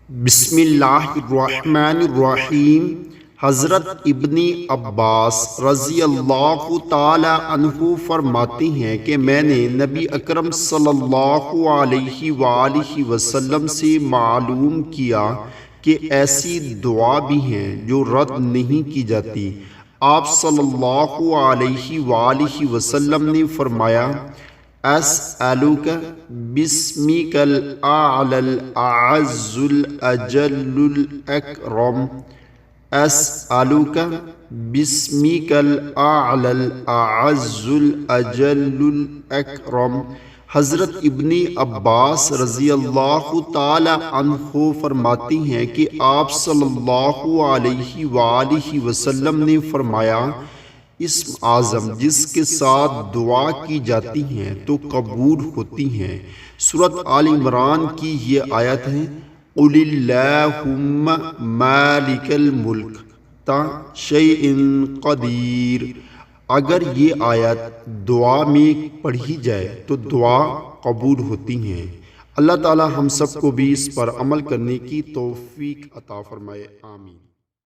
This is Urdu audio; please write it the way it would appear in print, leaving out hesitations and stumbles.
بسم اللہ الرحمن الرحیم۔ حضرت ابن عباس رضی اللہ تعالی عنہ فرماتے ہیں کہ میں نے نبی اکرم صلی اللہ علیہ وآلہ وسلم سے معلوم کیا کہ ایسی دعا بھی ہیں جو رد نہیں کی جاتی۔ آپ صلی اللہ علیہ وآلہ وسلم نے فرمایا، اسألک بسمک الاعلی الاعز الاجل الاکرم، اسألک بسمک الاعلی الاعز الاجل الاکرم۔ حضرت ابن عباس رضی اللہ تعالی عنہ فرماتی ہیں کہ آپ صلی اللہ علیہ وآلہ وسلم نے فرمایا، اسم اعظم جس کے ساتھ دعا کی جاتی ہیں تو قبول ہوتی ہیں۔ سورۃ آل عمران کی یہ آیت ہے، قُلِ اللَّهُمَّ مَالِكَ الْمُلْكِ تا شَيْءٍ قدیر۔ اگر یہ آیت دعا میں پڑھی جائے تو دعا قبول ہوتی ہیں۔ اللہ تعالی ہم سب کو بھی اس پر عمل کرنے کی توفیق عطا فرمائے، آمین۔